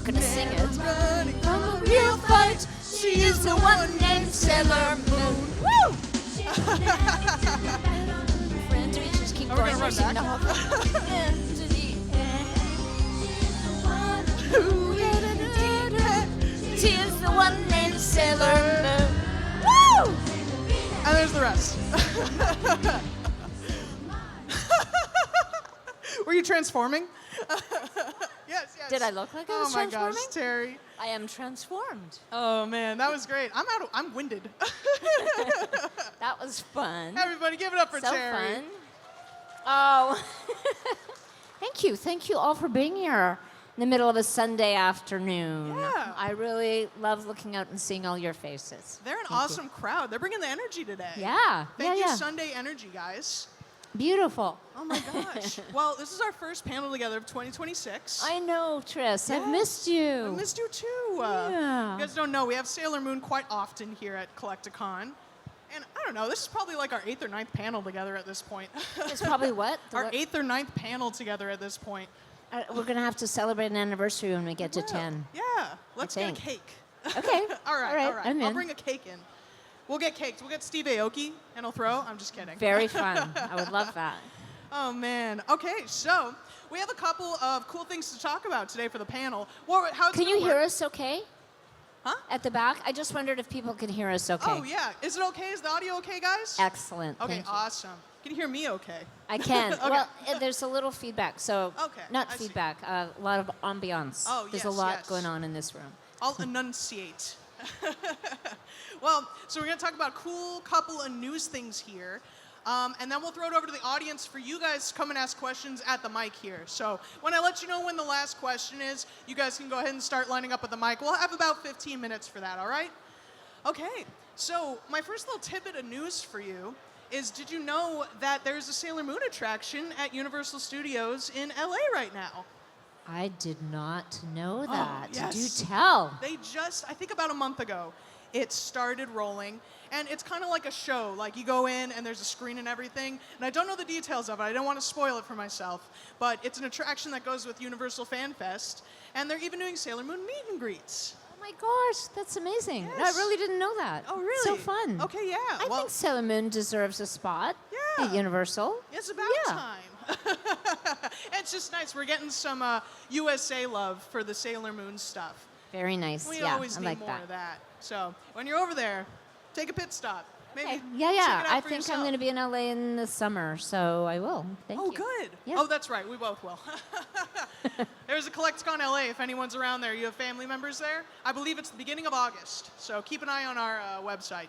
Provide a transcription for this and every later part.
going to sing it. Running from a real fight. She is the one named Sailor Moon. Woo! Friend, do we just keep We're going? gonna run Sing back. the whole thing? Into the end. She is the one named Sailor Moon. Woo! And there's the rest. Were you transforming? Yes, yes. Did I look like I was transforming? Oh my gosh, Terry. I am transformed. Oh man, that was great. I'm winded. That was fun. Everybody give it up for So Terri. fun. Oh, thank you all for being here in the middle of a Sunday afternoon. Yeah. I really love looking out and seeing all your faces. They're an Thank you. awesome crowd. They're bringing the energy today. Yeah, Thank you, yeah. Sunday Energy, guys. Beautiful. Oh my gosh. Well, this is our first panel together of 2026. I know, Triss. I've Yes. missed you. I missed you too. Yeah. You guys don't know, we have Sailor Moon quite often here at Collecticon. And I don't know, this is probably like our 8th or 9th panel together at this point. It's probably what? Our 8th or 9th panel together at this point. We're going to have to celebrate an anniversary when we get to 10. Yeah, let's get a think. cake. Okay. all right. I'm I'll in. bring a cake in. We'll get cakes. We'll get Steve Aoki and he'll throw. I'm just kidding. Very fun. I would love that. Oh, man. Okay, so we have a couple of cool things to talk about today for the panel. How it's Can you gonna hear work- us okay? Huh? At the back? I just wondered if people could hear us okay. Oh, yeah. Is it okay? Is the audio okay, guys? Excellent. Okay, Thank you. awesome. Can you hear me okay? I can. Okay. Well, there's a little feedback, so Okay, not I see. feedback, a lot of ambiance. Oh, There's yes, a lot yes. going on in this room. I'll enunciate. Well, so we're going to talk about a cool couple of news things here. And then we'll throw it over to the audience for you guys to come and ask questions at the mic here. So when I let you know when the last question is, you guys can go ahead and start lining up at the mic. We'll have about 15 minutes for that, all right? Okay, so my first little tidbit of news for you is, did you know that there's a Sailor Moon attraction at Universal Studios in LA right now? I did not know that. yes. Do tell. They just, I think about a month ago, it started rolling. And it's kind of like a show. Like, you go in and there's a screen and everything. And I don't know the details of it. I don't want to spoil it for myself. But it's an attraction that goes with Universal Fan Fest. And they're even doing Sailor Moon meet and greets. Oh my gosh, that's amazing. Yes. I really didn't know that. Oh, really? So fun. Okay, yeah. I think Sailor Moon deserves a spot Yeah. at Universal. It's about Yeah. time. It's just nice. We're getting some USA love for the Sailor Moon stuff. Very nice. We yeah, always I need like more that. of that. So when you're over there, take a pit stop. Maybe Okay. check Yeah. it out I for think yourself. I'm going to be in LA in the summer, so I will. Thank Oh, you. good. Yeah. Oh, that's right. We both will. There's a Collecticon LA. If anyone's around there, you have family members there. I believe it's the beginning of August, so keep an eye on our website.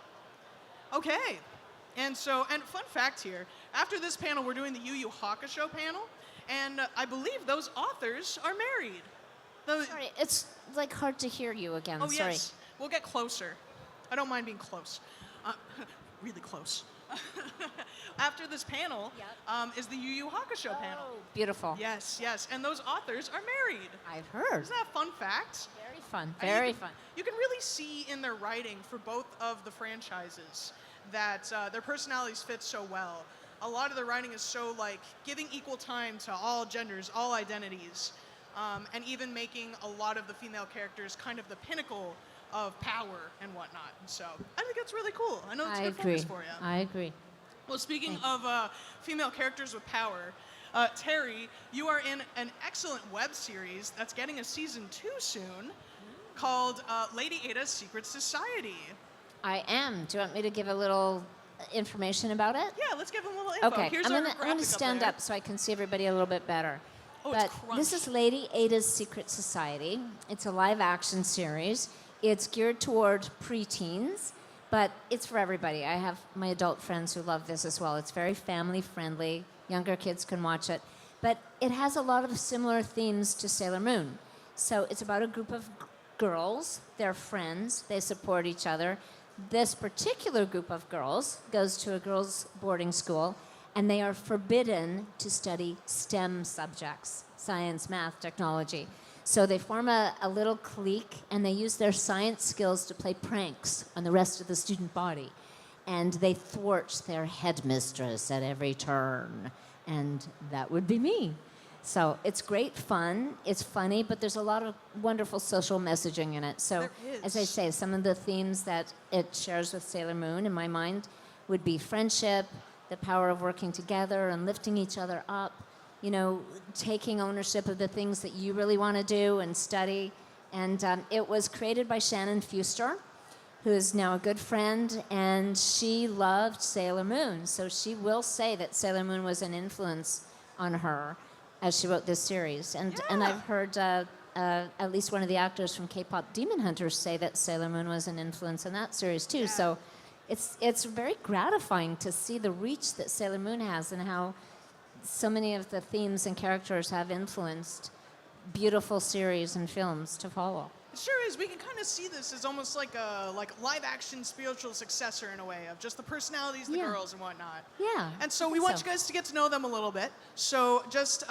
Okay. And fun fact here, after this panel, we're doing the Yu Yu Hakusho panel, and I believe those authors are married. Sorry, it's like hard to hear you again. Oh, Sorry. yes. We'll get closer. I don't mind being close. Really close. After this panel is the Yu Yu Hakusho panel. Oh, beautiful. Yes, yes. And those authors are married. I've heard. Isn't that a fun fact? Very fun. And Very you can, fun. You can really see in their writing for both of the franchises that their personalities fit so well. A lot of the writing is so like giving equal time to all genders, all identities, and even making a lot of the female characters kind of the pinnacle of power and whatnot. And so I think that's really cool. I know it's I good agree. focus for you. I agree. Well, speaking of female characters with power, Terri, you are in an excellent web series that's getting a season 2 soon called Lady Ada's Secret Society. I am. Do you want me to give a little information about it? Yeah, let's give them a little info. Okay, Here's I'm our gonna graphic stand there. up so I can see everybody a little bit better. Oh, it's But crunched. this is Lady Ada's Secret Society. It's a live action series. It's geared toward preteens, but it's for everybody. I have my adult friends who love this as well. It's very family friendly. Younger kids can watch it. But it has a lot of similar themes to Sailor Moon. So it's about a group of girls. They're friends. They support each other. This particular group of girls goes to a girls' boarding school, and they are forbidden to study STEM subjects, science, math, technology. So they form a little clique, and they use their science skills to play pranks on the rest of the student body. And they thwart their headmistress at every turn. And that would be me. So it's great fun. It's funny, but there's a lot of wonderful social messaging in it. So, There as I is. say, some of the themes that it shares with Sailor Moon, in my mind, would be friendship, the power of working together and lifting each other up, you know, taking ownership of the things that you really want to do and study. And it was created by Shannon Fuster, who is now a good friend, and she loved Sailor Moon. So she will say that Sailor Moon was an influence on her as she wrote this series. And I've heard at least one of the actors from K-pop Demon Hunters say that Sailor Moon was an influence in that series too. So it's very gratifying to see the reach that Sailor Moon has and how so many of the themes and characters have influenced beautiful series and films to follow. It sure is. We can kind of see this as almost like a live-action spiritual successor in a way of just the personalities, the girls and whatnot. Yeah. And so I we think want so. you guys to get to know them a little bit. So just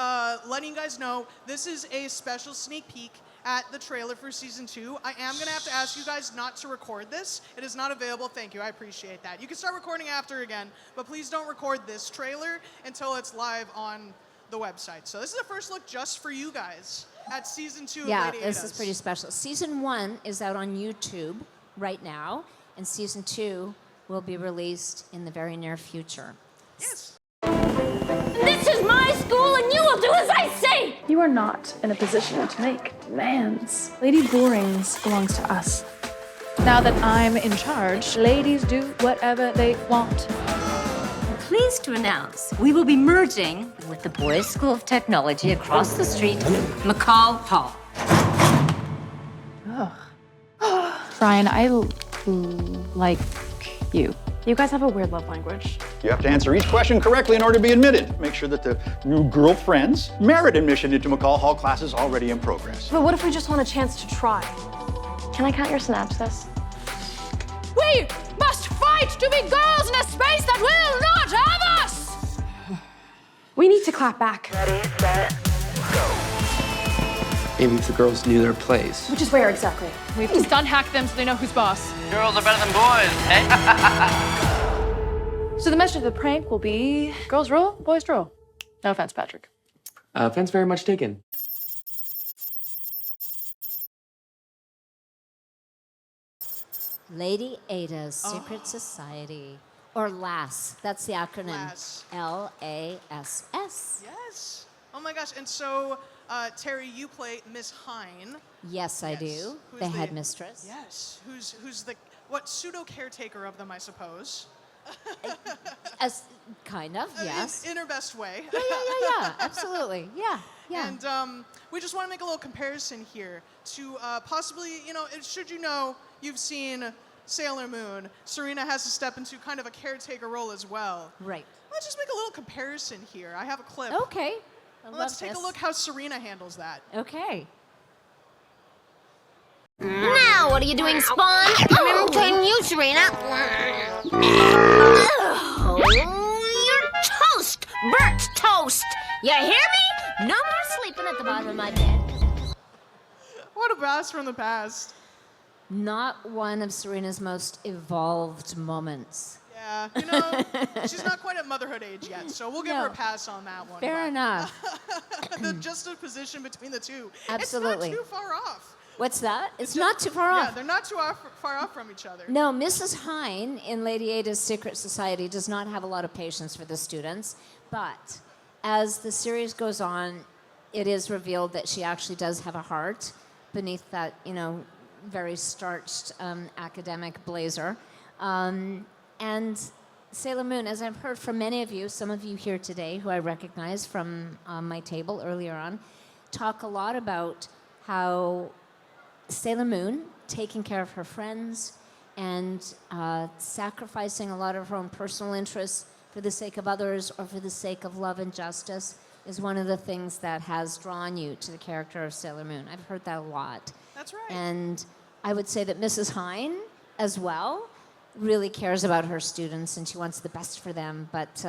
letting you guys know, this is a special sneak peek at the trailer for season 2. I am going to have to ask you guys not to record this. It is not available. Thank you. I appreciate that. You can start recording after again, but please don't record this trailer until it's live on the website. So this is a first look just for you guys at season 2 of Yeah, Lady this Ada's. is pretty special. Season 1 is out on YouTube right now, and season 2 will be released in the very near future. Yes. This is my school and you will do as I say! You are not in a position to make demands. Lady Borings belongs to us. Now that I'm in charge, ladies do whatever they want. Pleased to announce we will be merging with the Boys School of Technology across the street, McCall Hall. Brian, I like you. You guys have a weird love language. You have to answer each question correctly in order to be admitted. Make sure that the new girlfriends merit admission into McCall Hall classes already in progress. But what if we just want a chance to try? Can I count your snaps this? We must fight to be girls in a space that will not have us! We need to clap back. Maybe if the girls knew their place. Which is where exactly? We have to stun hack them so they know who's boss. Girls are better than boys, eh? So the message of the prank will be girls rule, boys drool. No offense, Patrick. Offense very much taken. Lady Ada's Secret Society, or LASS. That's the acronym. LASS. LASS. Yes. Oh my gosh. And so, Terry, you play Miss Hine. Yes, I do. Who's The headmistress. Yes. Who's the pseudo caretaker of them, I suppose. As kind of, yes. In her best way. Yeah, absolutely. Yeah. And we just want to make a little comparison here to possibly, should you know you've seen Sailor Moon, Serena has to step into kind of a caretaker role as well. Right. Let's just make a little comparison here. I have a clip. Okay. Let's take a look how Serena handles that. Okay. Now, what are you doing, Spawn? I'm imitating you, Serena. Oh, you're toast! Burnt toast! You hear me? No more sleeping at the bottom of my bed. What a blast from the past. Not one of Serena's most evolved moments. Yeah, she's not quite at motherhood age yet, so we'll give her a pass on that one. Fair but enough. the juxtaposition between the two. Absolutely. It's not too far off. What's that? It's not too far Yeah, off. they're not too far off from each other. No, Mrs. Hine in Lady Ada's Secret Society does not have a lot of patience for the students, but as the series goes on, it is revealed that she actually does have a heart beneath that, very starched academic blazer. And Sailor Moon, as I've heard from many of you, some of you here today who I recognize from my table earlier on, talk a lot about how Sailor Moon, taking care of her friends and sacrificing a lot of her own personal interests for the sake of others or for the sake of love and justice, is one of the things that has drawn you to the character of Sailor Moon. I've heard that a lot. That's right. And I would say that Mrs. Hine, as well, really cares about her students and she wants the best for them, but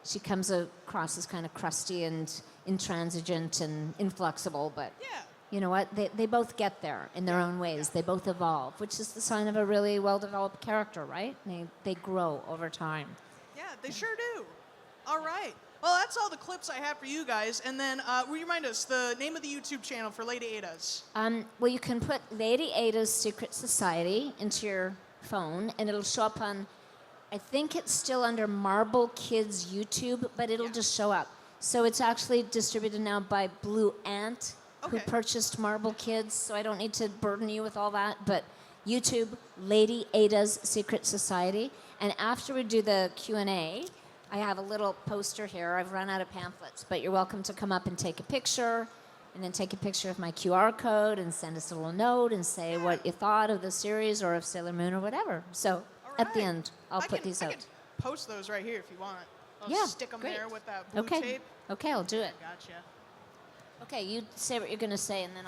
she comes across as kind of crusty and intransigent and inflexible, but Yeah. you know what? They both get there in their own ways. They both evolve, which is the sign of a really well-developed character, right? They grow over time. Yeah, they sure do. All right. Well, that's all the clips I have for you guys. And then, will you remind us the name of the YouTube channel for Lady Ada's? Well, you can put Lady Ada's Secret Society into your phone, and it'll show up on, I think it's still under Marble Kids YouTube, but it'll just show up. So it's actually distributed now by Blue Ant, who purchased Marble Kids, so I don't need to burden you with all that. But YouTube, Lady Ada's Secret Society. And after we do the Q&A, I have a little poster here. I've run out of pamphlets, but you're welcome to come up and take a picture, and then take a picture of my QR code and send us a little note and say what you thought of the series or of Sailor Moon or whatever. So at the end, I'll put these out. I can post those right here if you want. I'll Yeah, stick them great. there with that blue Okay. tape. Okay, I'll do it. Gotcha. Okay, you say what you're gonna say, and then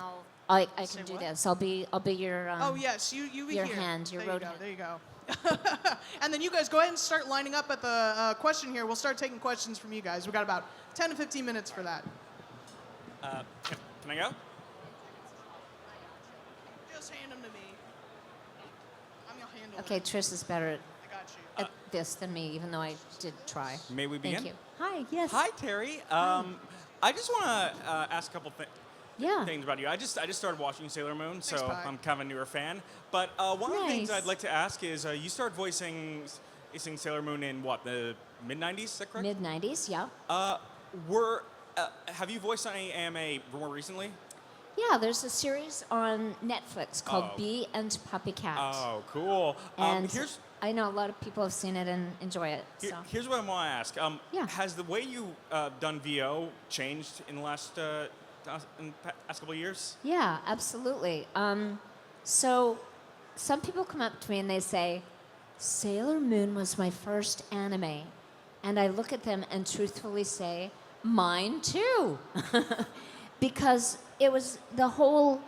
I Say can do what? this. I'll be your Oh yes, you be your here. hand, your there road you go, hand. There you go. And then you guys go ahead and start lining up at the question here. We'll start taking questions from you guys. We've got about 10 to 15 minutes for that. Can I go? Just hand them to me. I'm gonna handle Okay, it. Trish is better I got you. at this than me, even though I did try. May we begin? Thank you. Hi. Yes. Hi, Terry. I just want to ask a couple Yeah. things about you. I just started watching Sailor Moon, so Pi. I'm kind of a newer fan. But one of the things Nice. I'd like to ask is you started voicing Sailor Moon in what, the mid-90s, is that correct? Mid '90s. Yeah. Have you voiced any AMA more recently? Yeah. There's a series on Netflix called Oh. Bee and Puppy Cat. Oh, cool. And Here's I know a lot of people have seen it and enjoy it. So. here's what I want to ask. Yeah. Has the way you done VO changed in the last past couple of years? Yeah, absolutely. So some people come up to me and they say, Sailor Moon was my first anime. And I look at them and truthfully say, mine too. Because it was, the whole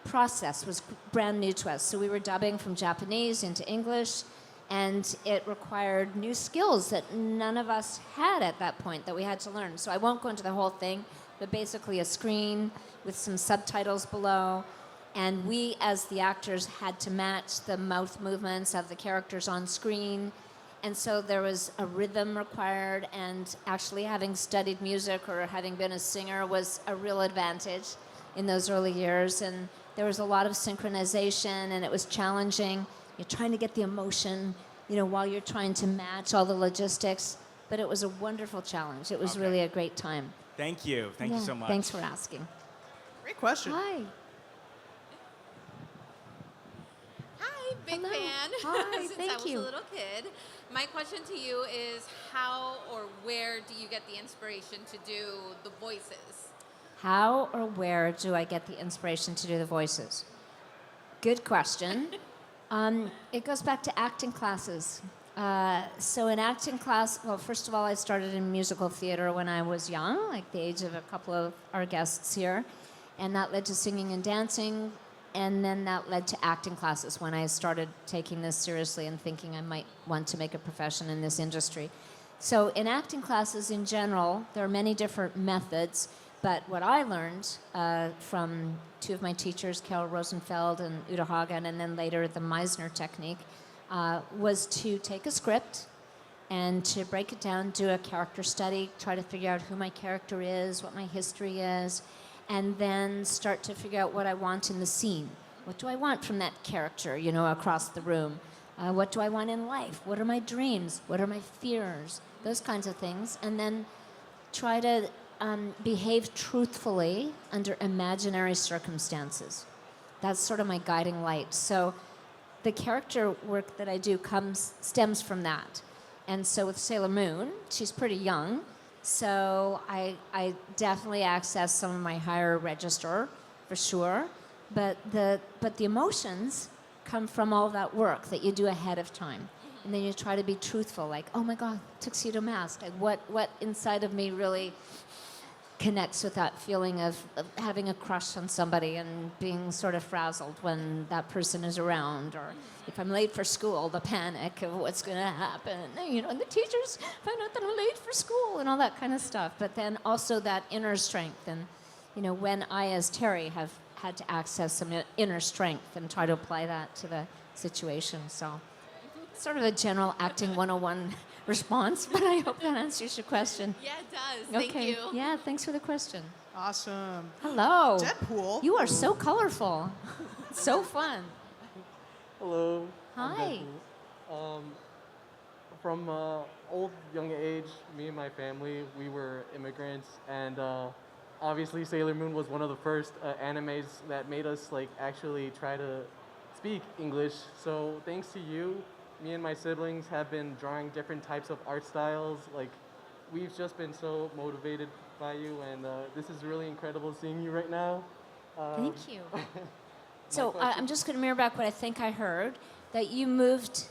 process was brand new to us. So we were dubbing from Japanese into English, and it required new skills that none of us had at that point that we had to learn. So I won't go into the whole thing, but basically a screen with some subtitles below, and we as the actors had to match the mouth movements of the characters on screen. And so there was a rhythm required, and actually having studied music or having been a singer was a real advantage in those early years. And there was a lot of synchronization, and it was challenging. You're trying to get the emotion, while you're trying to match all the logistics. But it was a wonderful challenge. It was really a great time. Thank you. Thank you so much. Thanks for asking. Great question. Hi. Hi, big Hello. fan. Hi, Since thank I was you. a little kid. My question to you is how or where do you get the inspiration to do the voices? How or where do I get the inspiration to do the voices? Good question. It goes back to acting classes. So in acting class, well, first of all, I started in musical theater when I was young, like the age of a couple of our guests here. And that led to singing and dancing. And then that led to acting classes when I started taking this seriously and thinking I might want to make a profession in this industry. So in acting classes in general, there are many different methods. But what I learned from two of my teachers, Carol Rosenfeld and Uta Hagen, and then later the Meisner technique, was to take a script and to break it down, do a character study, try to figure out who my character is, what my history is, and then start to figure out what I want in the scene. What do I want from that character, across the room? What do I want in life? What are my dreams? What are my fears? Those kinds of things. And then try to behave truthfully under imaginary circumstances. That's sort of my guiding light. So the character work that I do stems from that. And so with Sailor Moon, she's pretty young, so I definitely access some of my higher register for sure. But the emotions come from all that work that you do ahead of time. And then you try to be truthful, like, oh my God, tuxedo mask. Like what inside of me really connects with that feeling of having a crush on somebody and being sort of frazzled when that person is around, or if I'm late for school, the panic of what's going to happen, and the teachers find out that I'm late for school and all that kind of stuff. But then also that inner strength, and when I, as Terri, have had to access some inner strength and try to apply that to the situation. So sort of a general acting 101 response, but I hope that answers your question. Yeah, it does. Okay. Thank you. Yeah, thanks for the question. Awesome. Hello. Deadpool. You are so colorful. So fun. Hello. I'm Hi. Deadpool. From old young age, me and my family, we were immigrants, and obviously Sailor Moon was one of the first animes that made us like actually try to speak English. So thanks to you, me and my siblings have been drawing different types of art styles. Like we've just been so motivated by you, and this is really incredible seeing you right now. Thank you. So I'm just going to mirror back what I think I heard, that you moved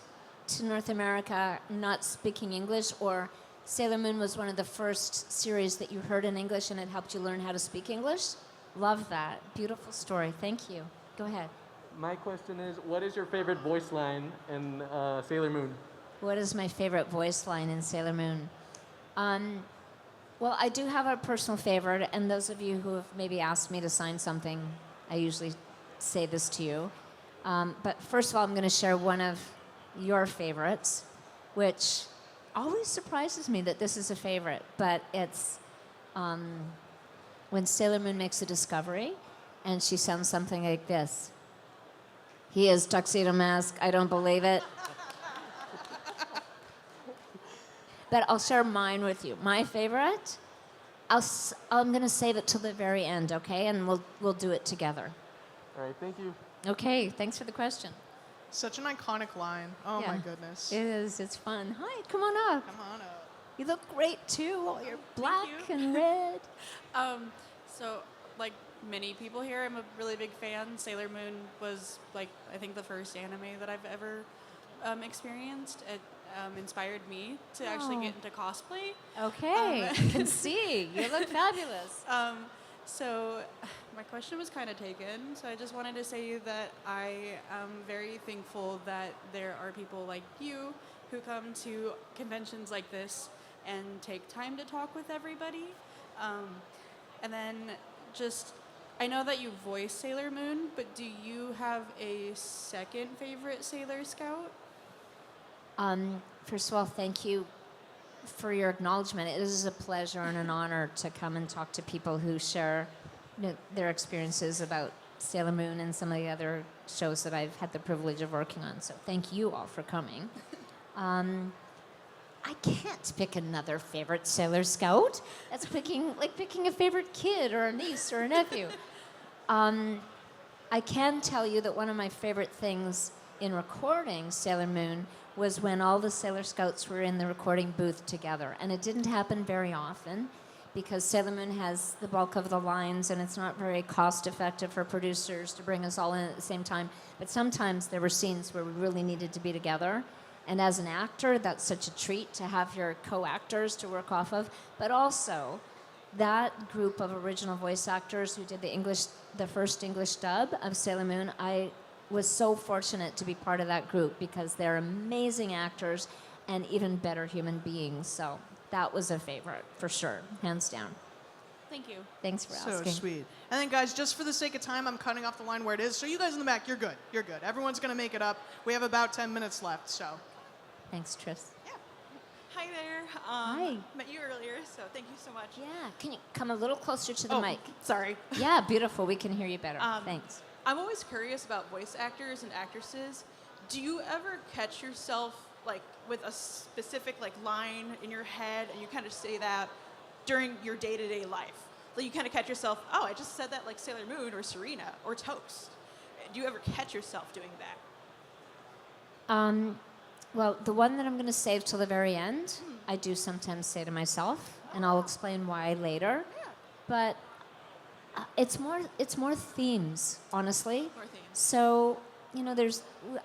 to North America not speaking English, or Sailor Moon was one of the first series that you heard in English and it helped you learn how to speak English? Love that. Beautiful story. Thank you. Go ahead. My question is, what is your favorite voice line in Sailor Moon? What is my favorite voice line in Sailor Moon? Well, I do have a personal favorite, and those of you who have maybe asked me to sign something, I usually say this to you. But first of all, I'm going to share one of your favorites, which always surprises me that this is a favorite, but it's when Sailor Moon makes a discovery, and she sounds something like this. He is Tuxedo Mask, I don't believe it. But I'll share mine with you. My favorite, I'm going to save it till the very end, okay? And we'll do it together. All right, thank you. Okay, thanks for the question. Such an iconic line. Oh my goodness. It is. It's fun. Hi, come on up. Come on up. You look great too. All your black and red. So, like many people here, I'm a really big fan. Sailor Moon was, like, I think the first anime that I've ever experienced. It inspired me to actually get into cosplay. Okay, I can see. You look fabulous. So my question was kind of taken. So I just wanted to say that I am very thankful that there are people like you who come to conventions like this and take time to talk with everybody. And then just, I know that you voice Sailor Moon, but do you have a second favorite Sailor Scout? First of all, thank you for your acknowledgement. It is a pleasure and an honor to come and talk to people who share their experiences about Sailor Moon and some of the other shows that I've had the privilege of working on. So thank you all for coming. I can't pick another favorite Sailor Scout. That's picking a favorite kid or a niece or a nephew. I can tell you that one of my favorite things in recording Sailor Moon was when all the Sailor Scouts were in the recording booth together. And it didn't happen very often because Sailor Moon has the bulk of the lines and it's not very cost effective for producers to bring us all in at the same time. But sometimes there were scenes where we really needed to be together. And as an actor, that's such a treat to have your co-actors to work off of. But also, that group of original voice actors who did the first English dub of Sailor Moon, I was so fortunate to be part of that group because they're amazing actors and even better human beings. So that was a favorite for sure, hands down. Thank you. Thanks for So asking. sweet. And then, guys, just for the sake of time, I'm cutting off the line where it is. So you guys in the back, you're good. You're good. Everyone's going to make it up. We have about 10 minutes left, so. Thanks, Tris. Yeah. Hi there. Hi. Met you earlier, so thank you so much. Yeah, can you come a little closer to the mic? Sorry. Yeah, beautiful. We can hear you better. Thanks. I'm always curious about voice actors and actresses. Do you ever catch yourself like with a specific like line in your head and you kind of say that during your day-to-day life? Like you kind of catch yourself, oh, I just said that like Sailor Moon or Serena or Toast. Do you ever catch yourself doing that? Well, the one that I'm going to save till the very end, I do sometimes say to myself, and I'll explain why later. Yeah. But it's more themes, honestly. More themes. So, you know,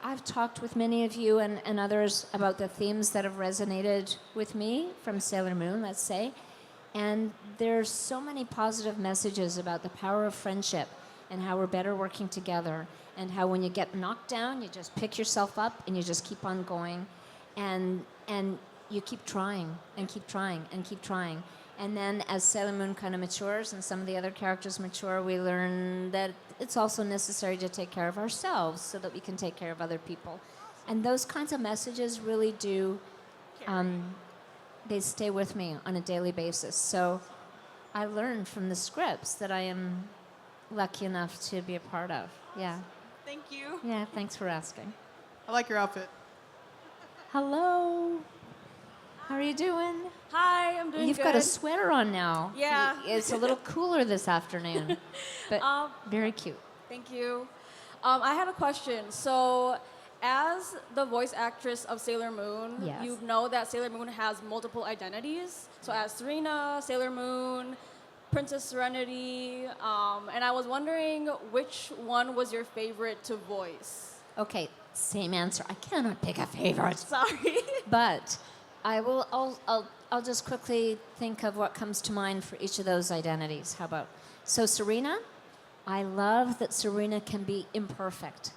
I've talked with many of you and others about the themes that have resonated with me from Sailor Moon, let's say. And there's so many positive messages about the power of friendship and how we're better working together and how when you get knocked down, you just pick yourself up and you just keep on going and you keep trying and keep trying and keep trying. And then as Sailor Moon kind of matures and some of the other characters mature, we learn that it's also necessary to take care of ourselves so that we can take care of other people. And those kinds of messages really do they stay with me on a daily basis. So I learn from the scripts that I am lucky enough to be a part of. Yeah. Thank you. Yeah, thanks for asking. I like your outfit. Hello. How are you doing? Hi, I'm doing You've good. got a sweater on now. Yeah. It's a little cooler this afternoon, but very cute. Thank you. I had a question. So, as the voice actress of Sailor Moon, Yes. you know that Sailor Moon has multiple identities. So, as Serena, Sailor Moon, Princess Serenity, and I was wondering which one was your favorite to voice? Okay, same answer. I cannot pick a favorite. Sorry. But I'll just quickly think of what comes to mind for each of those identities. How about? So Serena, I love that Serena can be imperfect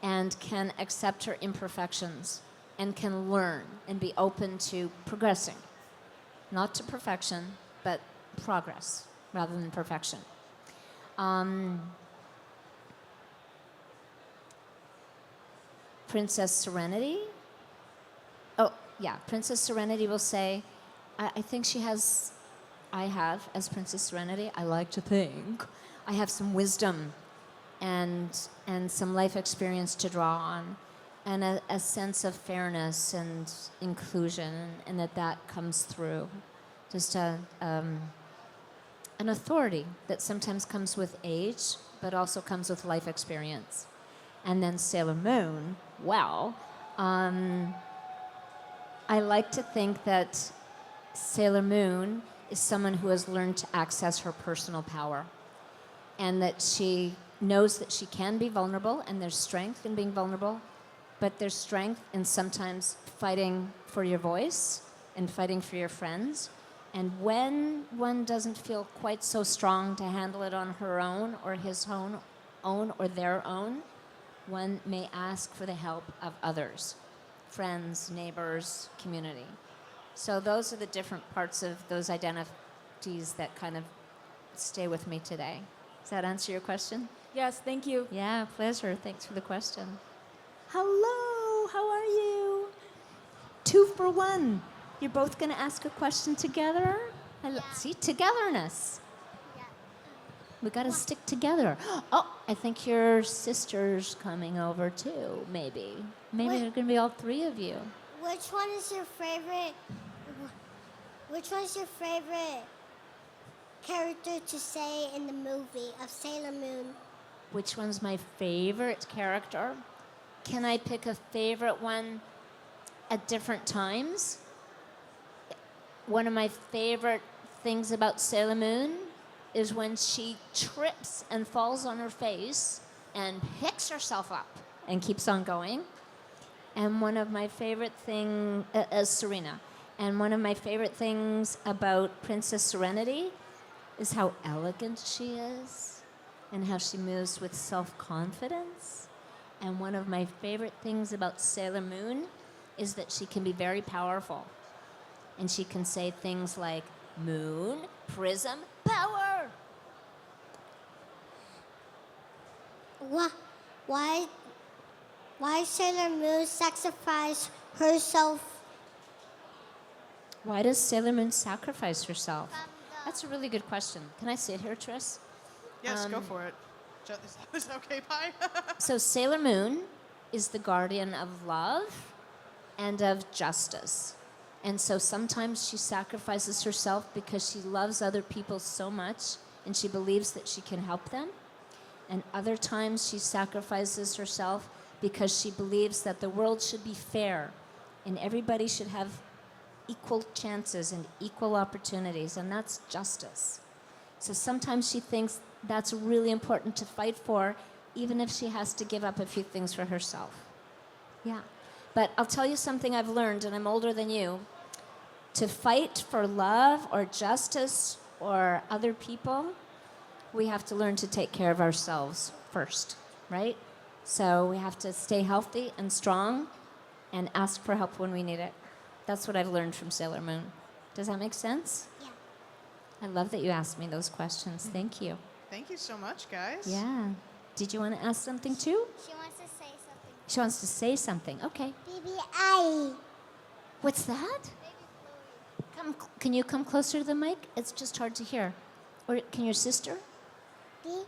and can accept her imperfections and can learn and be open to progressing. Not to perfection, but progress rather than perfection. Princess Serenity. Oh, yeah, Princess Serenity will say, I think I have, as Princess Serenity, I like to think, I have some wisdom and some life experience to draw on, and a sense of fairness and inclusion, and that comes through. Just an authority that sometimes comes with age, but also comes with life experience. And then Sailor Moon, well, I like to think that Sailor Moon is someone who has learned to access her personal power, and that she knows that she can be vulnerable, and there's strength in being vulnerable, but there's strength in sometimes fighting for your voice and fighting for your friends. And when one doesn't feel quite so strong to handle it on her own or his own or their own, one may ask for the help of others, friends, neighbors, community. So those are the different parts of those identities that kind of stay with me today. Does that answer your question? Yes, thank you. Yeah, pleasure. Thanks for the question. Hello, how are you? 2 for 1. You're both going to ask a question together? See, togetherness. We got to stick together. Oh, I think your sister's coming over too, maybe. Maybe there are going to be all 3 of you. Which one is your favorite? Which one's your favorite character to say in the movie of Sailor Moon? Which one's my favorite character? Can I pick a favorite one at different times? One of my favorite things about Sailor Moon is when she trips and falls on her face and picks herself up and keeps on going. And one of my favorite things, as Serena, and one of my favorite things about Princess Serenity is how elegant she is and how she moves with self-confidence. And one of my favorite things about Sailor Moon is that she can be very powerful. And she can say things like, moon, prism, power. Why Sailor Moon sacrifice herself? Why does Sailor Moon sacrifice herself? That's a really good question. Can I sit here, Tris? Yes, go for it. Is that okay, Pi? So Sailor Moon is the guardian of love and of justice. And so sometimes she sacrifices herself because she loves other people so much and she believes that she can help them. And other times she sacrifices herself because she believes that the world should be fair and everybody should have equal chances and equal opportunities, and that's justice. So sometimes she thinks that's really important to fight for, even if she has to give up a few things for herself. Yeah. But I'll tell you something I've learned, and I'm older than you. To fight for love or justice or other people, we have to learn to take care of ourselves first, right? So we have to stay healthy and strong and ask for help when we need it. That's what I've learned from Sailor Moon. Does that make sense? Yeah. I love that you asked me those questions. Thank you. Thank you so much, guys. Yeah. Did you want to ask something too? She wants to say something. She wants to say something. Okay. BBI. What's that? Can you come closer to the mic? It's just hard to hear. Or can your sister? Yay!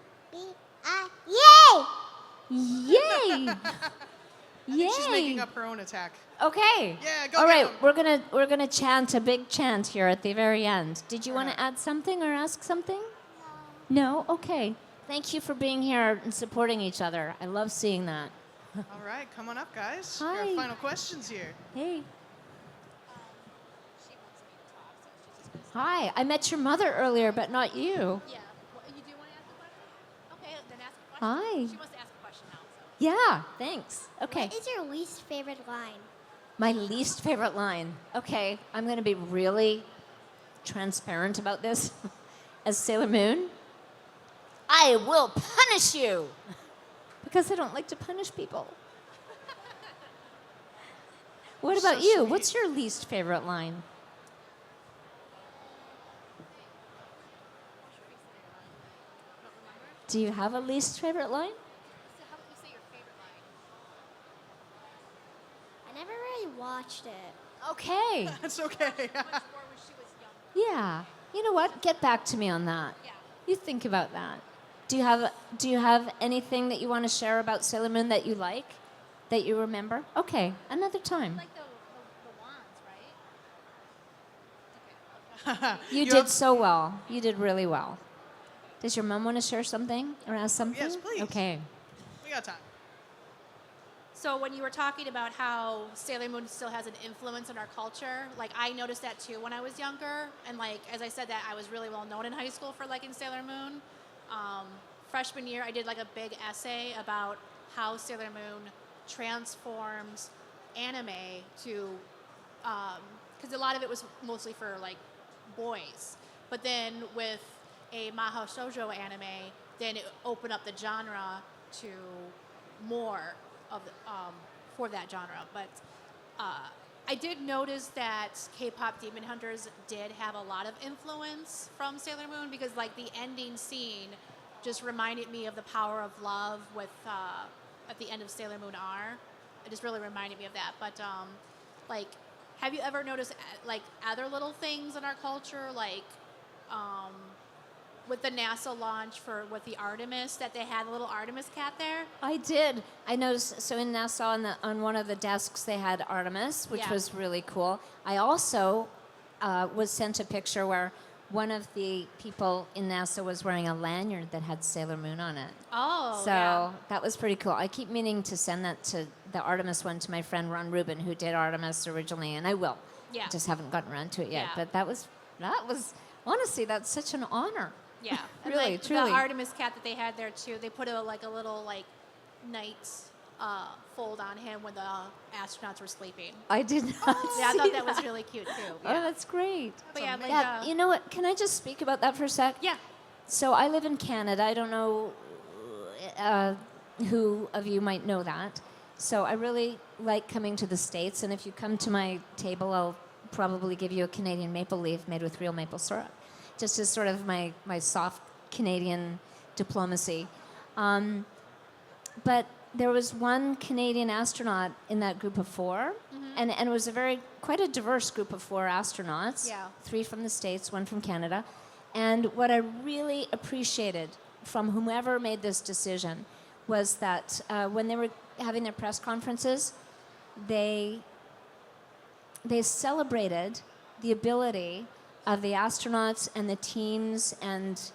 Yay! I think she's making up her own attack. Okay. Yeah, go All get right, 'em. we're gonna chant a big chant here at the very end. Did you want to add something or ask something? No. Okay. Thank you for being here and supporting each other. I love seeing that. All right, come on up, guys. Hi. Our final questions here. Hey. Hi. I met your mother earlier, but not you. Yeah. Well, you do want to ask a question? Okay, then ask a question. Hi. She wants to ask a question now. So. Yeah. Thanks. Okay. What is your least favorite line? My least favorite line. Okay, I'm going to be really transparent about this. As Sailor Moon, I will punish you. Because I don't like to punish people. What about you? What's your least favorite line? Do you have a least favorite line? I never really watched it. Okay. That's okay. Yeah. You know what? Get back to me on that. Yeah. You think about that. Do you have anything that you want to share about Sailor Moon that you like? That you remember? Okay. Another time. Like the wands, right? You did so well. You did really well. Does your mom want to share something or ask something? Yes, please. Okay. We got time. So when you were talking about how Sailor Moon still has an influence in our culture, like I noticed that too when I was younger. And like, as I said that, I was really well known in high school for liking Sailor Moon. Freshman year, I did like a big essay about how Sailor Moon transforms anime to, because a lot of it was mostly for like boys. But then with a Mahou Shoujo anime, then it opened up the genre to more of the, for that genre. But I did notice that K-pop Demon Hunters did have a lot of influence from Sailor Moon because like the ending scene just reminded me of the power of love with at the end of Sailor Moon R. It just really reminded me of that. But like, have you ever noticed like other little things in our culture, like with the NASA launch with the Artemis, that they had a little Artemis cat there? I did. I noticed. So in NASA, on one of the desks, they had Artemis, which Yeah. was really cool. I also was sent a picture where one of the people in NASA was wearing a lanyard that had Sailor Moon on it. Oh, So yeah. that was pretty cool. I keep meaning to send that to the Artemis one to my friend Ron Rubin, who did Artemis originally, and I will. Yeah. I just haven't gotten around to it yet. Yeah. But that was honestly, that's such an honor. Yeah, and Really, like truly. the Artemis cat that they had there too. They put a little like knight's fold on him when the astronauts were sleeping. I did not Yeah, I see thought that was really cute too. Oh, that's great. But yeah, like, Yeah, you know what? Can I just speak about that for a sec? Yeah. So I live in Canada. I don't know who of you might know that. So I really like coming to the States, and if you come to my table, I'll probably give you a Canadian maple leaf made with real maple syrup, just as sort of my soft Canadian diplomacy. But there was one Canadian astronaut in that group of 4, and it was quite a diverse group of 4 astronauts. Yeah. 3 from the States, 1 from Canada. And what I really appreciated from whomever made this decision was that when they were having their press conferences, they celebrated the ability of the astronauts and the teams and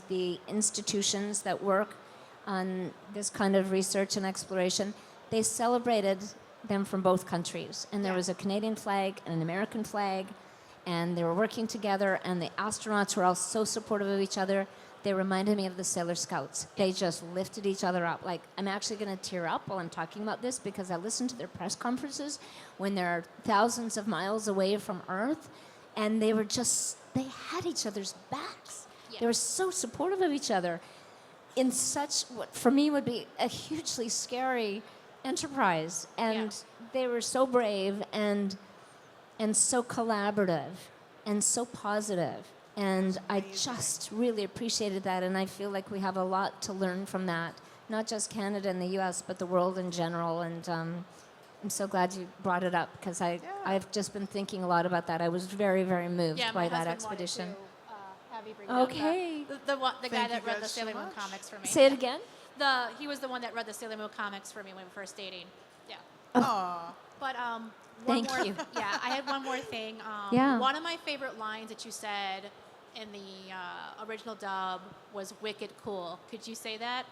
the institutions that work on this kind of research and exploration. They celebrated them from both countries. And there was a Canadian flag and an American flag, and they were working together, and the astronauts were all so supportive of each other. They reminded me of the Sailor Scouts. They just lifted each other up. Like, I'm actually going to tear up while I'm talking about this because I listened to their press conferences when they're thousands of miles away from Earth, and they had each other's backs. Yeah. They were so supportive of each other in such what for me would be a hugely scary enterprise. And they were so brave and so collaborative and so positive. And I just really appreciated that, and I feel like we have a lot to learn from that. Not just Canada and the U.S., but the world in general. And I'm so glad you brought it up because I've just been thinking a lot about that. I was very, very moved Yeah, by my that husband expedition. wanted to, have you bring down the guy Thank that you read the guys so Sailor Moon much. comics for me. Say it again? He was the one that read the Sailor Moon comics for me when we were first dating. Yeah. Aw. But Thank one more, you. Yeah, I had one more thing. Yeah. One of my favorite lines that you said in the original dub was "wicked cool." Could you say that?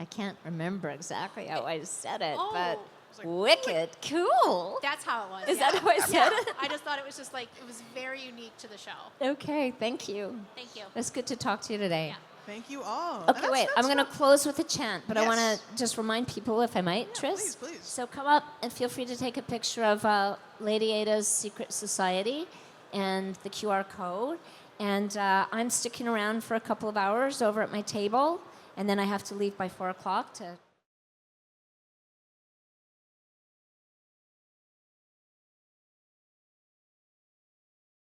I can't remember exactly how I said it, Oh. but wicked cool. That's how it was. Is yeah. that how I said Yeah. it? I just thought it was just like it was very unique to the show. Okay, thank you. Thank you. It's good to talk to you today. Thank you all. Okay, wait. I'm going to close with a chant, but I want Yes. to just remind people, if I might, Tris. please. So come up and feel free to take a picture of Lady Ada's Secret Society and the QR code. And I'm sticking around for a couple of hours over at my table, and then I have to leave by 4 o'clock to